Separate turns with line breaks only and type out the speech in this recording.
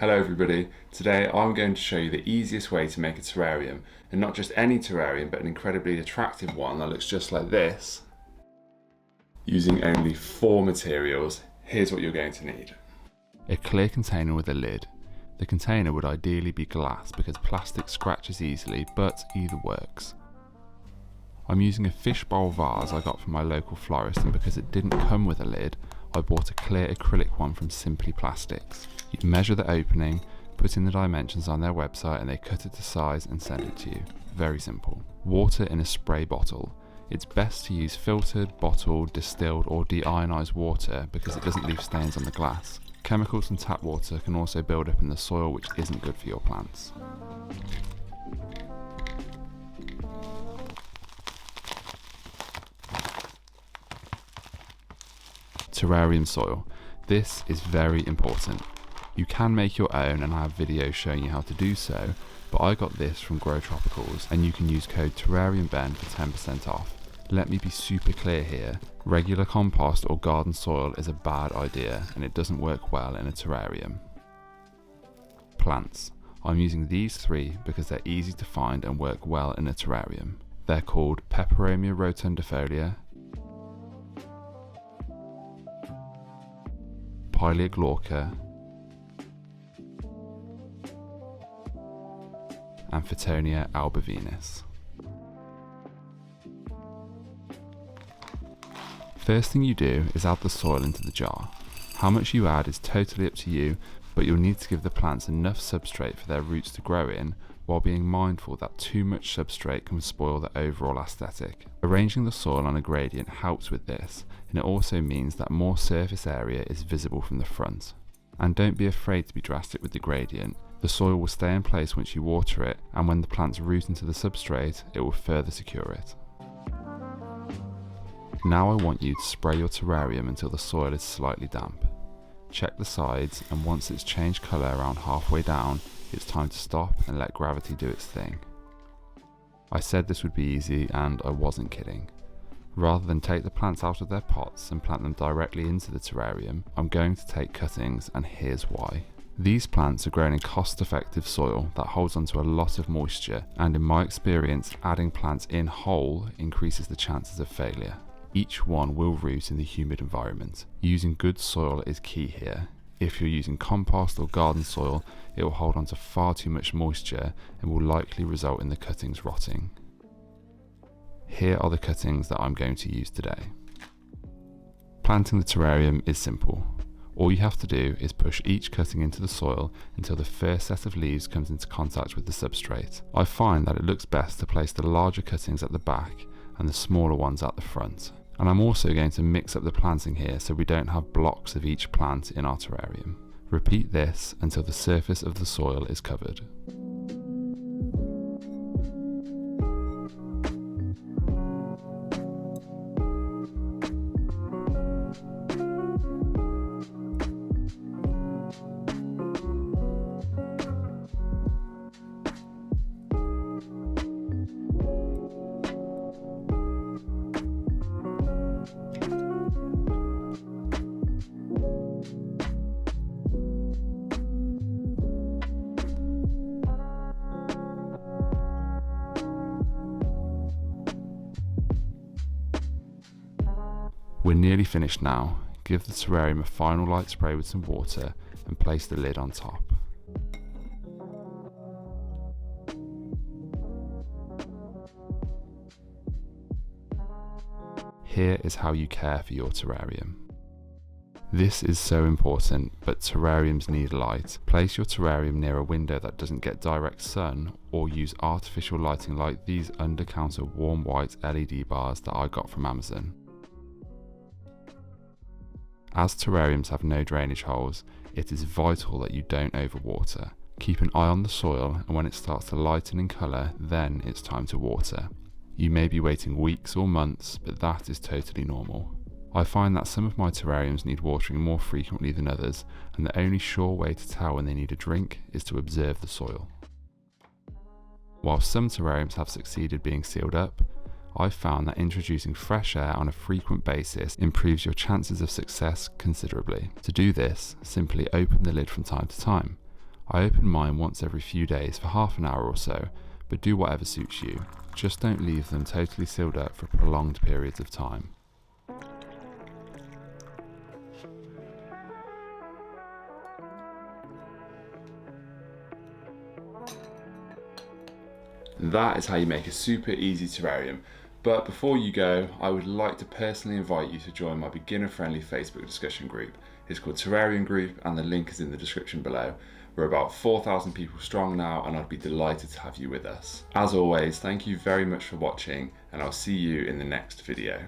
Hello everybody, today I'm going to show you the easiest way to make a terrarium, and not just any terrarium but an incredibly attractive one that looks just like this. Using only 4 materials, here's what you're going to need. A clear container with a lid. The container would ideally be glass because plastic scratches easily, but either works. I'm using a fishbowl vase I got from my local florist, and because it didn't come with a lid, I bought a clear acrylic one from Simply Plastics. You measure the opening, put in the dimensions on their website, and they cut it to size and send it to you. Very simple. Water in a spray bottle. It's best to use filtered, bottled, distilled or deionized water because it doesn't leave stains on the glass. Chemicals from tap water can also build up in the soil, which isn't good for your plants. Terrarium soil. This is very important. You can make your own and I have videos showing you how to do so, but I got this from Grow Tropicals and you can use code TerrariumBen for 10% off. Let me be super clear here. Regular compost or garden soil is a bad idea and it doesn't work well in a terrarium. Plants. I'm using these 3 because they're easy to find and work well in a terrarium. They're called Peperomia rotundifolia, Pilea glauca, and Fittonia albovenus. First thing you do is add the soil into the jar. How much you add is totally up to you, but you'll need to give the plants enough substrate for their roots to grow in, while being mindful that too much substrate can spoil the overall aesthetic. Arranging the soil on a gradient helps with this, and it also means that more surface area is visible from the front. And don't be afraid to be drastic with the gradient. The soil will stay in place once you water it, and when the plants root into the substrate, it will further secure it. Now I want you to spray your terrarium until the soil is slightly damp. Check the sides, and once it's changed colour around halfway down, it's time to stop and let gravity do its thing. I said this would be easy, and I wasn't kidding. Rather than take the plants out of their pots and plant them directly into the terrarium, I'm going to take cuttings, and here's why. These plants are grown in cost-effective soil that holds onto a lot of moisture, and in my experience, adding plants in whole increases the chances of failure. Each one will root in the humid environment. Using good soil is key here. If you're using compost or garden soil, it will hold onto far too much moisture and will likely result in the cuttings rotting. Here are the cuttings that I'm going to use today. Planting the terrarium is simple. All you have to do is push each cutting into the soil until the first set of leaves comes into contact with the substrate. I find that it looks best to place the larger cuttings at the back and the smaller ones at the front. And I'm also going to mix up the planting here so we don't have blocks of each plant in our terrarium. Repeat this until the surface of the soil is covered. We're nearly finished now. Give the terrarium a final light spray with some water and place the lid on top. Here is how you care for your terrarium. This is so important, but terrariums need light. Place your terrarium near a window that doesn't get direct sun, or use artificial lighting like these under-counter warm white LED bars that I got from Amazon. As terrariums have no drainage holes, it is vital that you don't overwater. Keep an eye on the soil, and when it starts to lighten in colour, then it's time to water. You may be waiting weeks or months, but that is totally normal. I find that some of my terrariums need watering more frequently than others, and the only sure way to tell when they need a drink is to observe the soil. While some terrariums have succeeded being sealed up, I've found that introducing fresh air on a frequent basis improves your chances of success considerably. To do this, simply open the lid from time to time. I open mine once every few days for half an hour or so, but do whatever suits you. Just don't leave them totally sealed up for prolonged periods of time. That is how you make a super easy terrarium. But before you go, I would like to personally invite you to join my beginner-friendly Facebook discussion group. It's called Terrarium Group and the link is in the description below. We're about 4,000 people strong now and I'd be delighted to have you with us. As always, thank you very much for watching and I'll see you in the next video.